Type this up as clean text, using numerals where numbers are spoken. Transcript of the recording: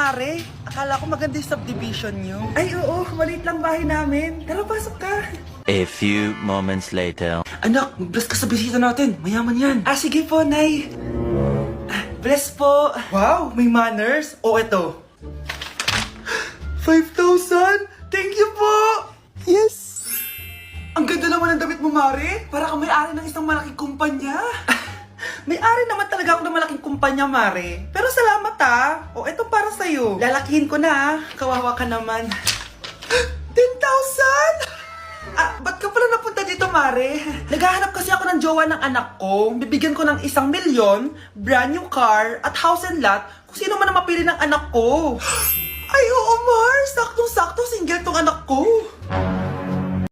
Mare. Akala ko maganda yung subdivision nyo. Ay, oo. Maliit lang bahay namin. Tara, pasok ka. A few moments later. Anak, mag-bless ka sa bisita natin. Mayaman yan. Ah, sige po, Nay. Bless po. Wow, may manners. O, eto. 5,000? Thank you po! Yes! Ang ganda naman ng damit mo, Mare. Para kang may-ari ng isang malaking kumpanya. May-ari naman talaga ako ng malaking kumpanya, Mare. Pero salamat O, eto para sa'yo. Lalakihin ko na Kawawa ka naman. 10,000? Ba't ka pala napunta dito, Mare? Naghahanap kasi ako ng jowa ng anak ko. Bibigyan ko ng 1,000,000, brand new car, at house and lot kung sino man ang mapili ng anak ko. Ay, oo, Mar! Saktong-sakto, single tong anak ko.